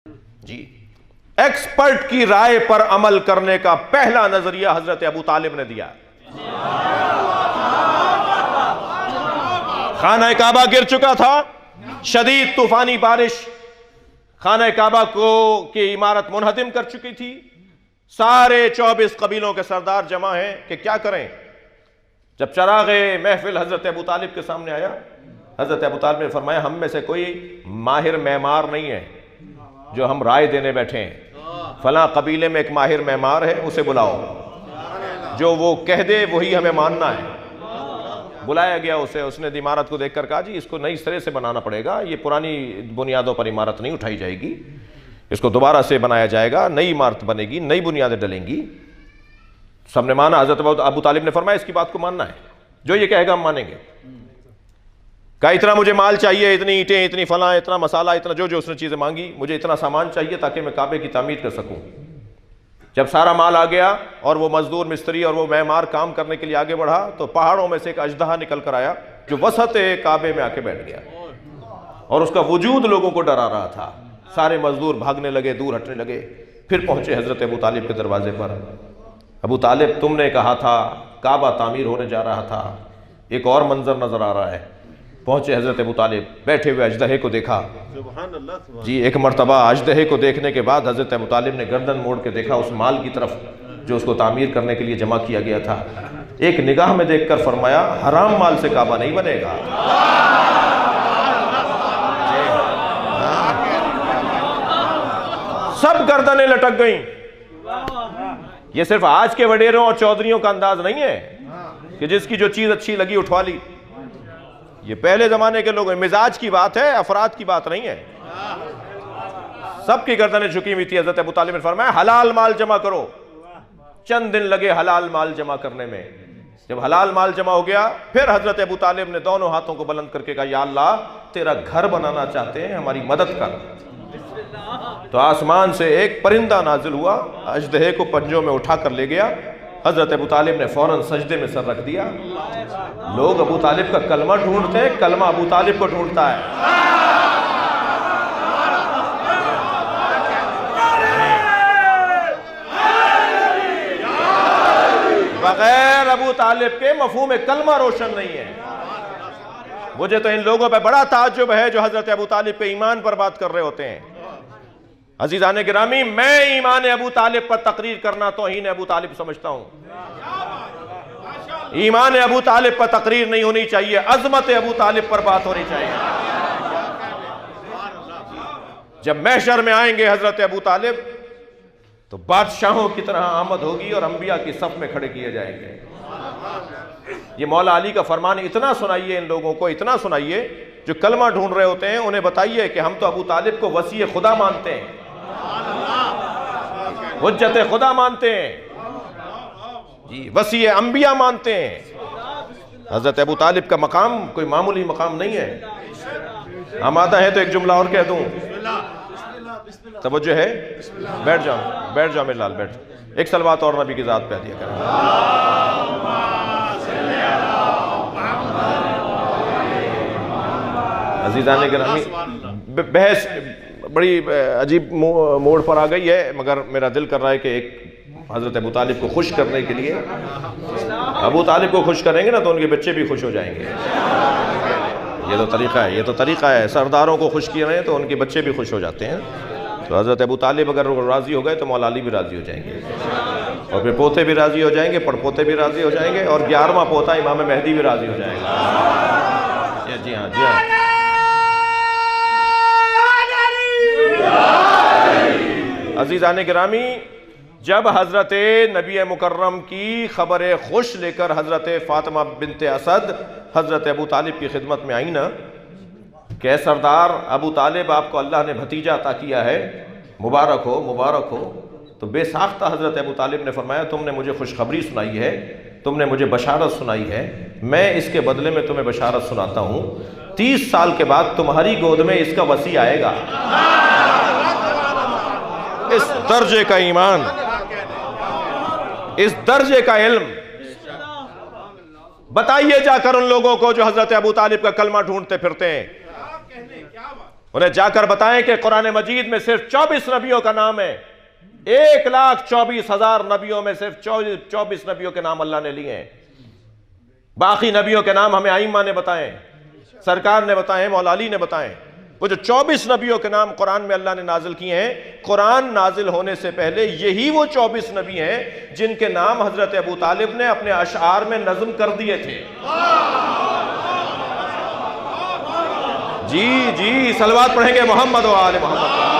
जी, expert की राय पर अमल करने का पहला नजरिया हजरत अबू तालिब ने दिया। खाना काबा गिर चुका था, शदीद तूफानी बारिश खाना काबा की इमारत मुनहदिम कर चुकी थी। सारे 24 कबीलों के सरदार जमा हैं कि क्या करें। जब चरागे महफिल हजरत अबू तालिब के सामने आया, हजरत अबू तालिब ने फरमाया, हम में से कोई माहिर मेमार नहीं है जो हम राय देने बैठे हैं। फला कबीले में एक माहिर मेमार है, उसे बुलाओ, जो वो कह दे वही हमें मानना है। बुलाया गया उसे, उसने इमारत को देखकर कहा, जी इसको नई सिरे से बनाना पड़ेगा, ये पुरानी बुनियादों पर इमारत नहीं उठाई जाएगी, इसको दोबारा से बनाया जाएगा, नई इमारत बनेगी, नई बुनियादें डलेंगी। सबने माना। हजरत अबू तालिब ने फरमाया, इसकी बात को मानना है, जो ये कहेगा हम मानेंगे। कहा, इतना मुझे माल चाहिए, इतनी ईंटें, इतनी फला, इतना मसाला, इतना जो जो उसने चीज़ें मांगी, मुझे इतना सामान चाहिए ताकि मैं काबे की तामीर कर सकूं। जब सारा माल आ गया और वो मजदूर मिस्त्री और वो मेमार काम करने के लिए आगे बढ़ा, तो पहाड़ों में से एक अजदहा निकल कर आया जो वसत काबे में आके बैठ गया और उसका वजूद लोगों को डरा रहा था। सारे मजदूर भागने लगे, दूर हटने लगे। फिर पहुंचे हजरत अबू तालिब के दरवाजे पर। अबू तालिब, तुमने कहा था काबा तामीर होने जा रहा था, एक और मंजर नजर आ रहा है। पहुंचे हजरत अबू तालिब, बैठे हुए अजदहे को देखा। जी, एक मरतबा अजदहे को देखने के बाद हजरत अबू तालिब ने गर्दन मोड़ के देखा उस माल की तरफ जो उसको तामीर करने के लिए जमा किया गया था। एक निगाह में देखकर फरमाया, हराम माल से काबा नहीं बनेगा। सब गर्दनें लटक गईं। ये सिर्फ आज के वडेरों और चौधरियों का अंदाज नहीं है कि जिसकी जो चीज अच्छी लगी उठवा ली। ये पहले जमाने के लोग, मिजाज की बात है, अफराद की बात नहीं है। सबकी गर्दनें झुकी हुई थी। हजरत अबू तालिब ने फरमाया, हलाल माल जमा करो। चंद दिन लगे हलाल माल जमा करने में। जब हलाल माल जमा हो गया, फिर हजरत अबू तालिब ने दोनों हाथों को बुलंद करके कहा, या अल्लाह, तेरा घर बनाना चाहते हैं, हमारी मदद कर। तो आसमान से एक परिंदा नाजिल हुआ, अजदहे को पंजों में उठा कर ले गया। हजरत अबू तालिब ने फौरन सजदे में सर रख दिया। लोग अबू तालिब का कलमा ढूंढते हैं, कलमा अबू तालिब को ढूंढता है। बगैर अबू तालिब के मफहूम कलमा रोशन नहीं है। मुझे तो इन लोगों पर बड़ा ताज्जुब है जो हजरत अबू तालिब के ईमान पर बात कर रहे होते हैं। अजीजान गिरामी, मैं ईमान अबू तालिब पर तकरीर करना तौहीन अबू तालिब समझता हूं। ईमान अबू तालिब पर तकरीर नहीं होनी चाहिए, अजमत अबू तालिब पर बात होनी चाहिए। जब महशर में आएंगे हजरत अबू तालिब, तो बादशाहों की तरह आमद होगी और अंबिया की सफ में खड़े किए जाएंगे। ये मौला अली का फरमान, इतना सुनाइए इन लोगों को, इतना सुनाइए जो कलमा ढूंढ रहे होते हैं, उन्हें बताइए कि हम तो अबू तालिब को वसी खुदा मानते हैं, हुज्जत खुदा मानते हैं, जी वसी अंबिया मानते हैं। हजरत अबू तालिब का मकाम कोई मामूली मकाम नहीं है। आमादा है तो एक जुमला और कह दूं, तवज्जो है? बैठ जाओ, बैठ जाओ मेरे लाल, बैठ। एक सलवात और नबी की जात पे दिया करें। अजीज़ान गिरामी, बहस बड़ी अजीब मोड़ पर आ गई है, मगर मेरा दिल कर रहा है कि एक हजरत अबू तालिब को खुश करने के लिए, अबू तालिब को खुश करेंगे ना तो उनके बच्चे भी खुश हो जाएंगे। ये तो तरीका है, ये तो तरीका है। सरदारों को खुश किए रहे तो उनके बच्चे भी खुश हो जाते हैं। तो हजरत अबू तालिब अगर राज़ी हो गए तो मौला अली भी राज़ी हो जाएंगे, और फिर पोते भी राज़ी हो जाएंगे, पड़पोते भी राज़ी हो जाएंगे, और 11वां पोता इमाम मेहदी भी राज़ी हो जाएगा। जी हाँ, जी हाँ। अजीज़ान गिरामी, जब हजरत नबी मुकर्रम की खबर खुश लेकर हजरत फातिमा बिनते असद हजरत अबू तालिब की खिदमत में आई ना, कि सरदार अबू तालिब, आपको अल्लाह ने भतीजा अता किया है, मुबारक हो, मुबारक हो। तो बेसाख्ता हजरत अबू तालिब ने फरमाया, तुमने मुझे खुशखबरी सुनाई है, तुमने मुझे बशारत सुनाई है, मैं इसके बदले में तुम्हें बशारत सुनाता हूँ, 30 साल के बाद तुम्हारी गोद में इसका वसी आएगा। इस दर्जे का ईमान, इस दर्जे का इल्म बताइए जाकर उन लोगों को जो हजरत अबू तालिब का कलमा ढूंढते फिरते हैं। उन्हें जाकर बताएं कि कुरान मजीद में सिर्फ 24 नबियों का नाम है। 1,24,000 नबियों में सिर्फ 24 नबियों के नाम अल्लाह ने लिए हैं। बाकी नबियों के नाम हमें आइम्मा ने बताए, सरकार ने बताए, मौला अली ने बताए। वो जो 24 नबियों के नाम कुरान में अल्लाह ने नाजिल किए हैं, कुरान नाजिल होने से पहले यही वो 24 नबी हैं जिनके नाम हजरत अबू तालिब ने अपने अशआर में नज्म कर दिए थे। जी जी, सलवात पढ़ेंगे मोहम्मद व आले मोहम्मद।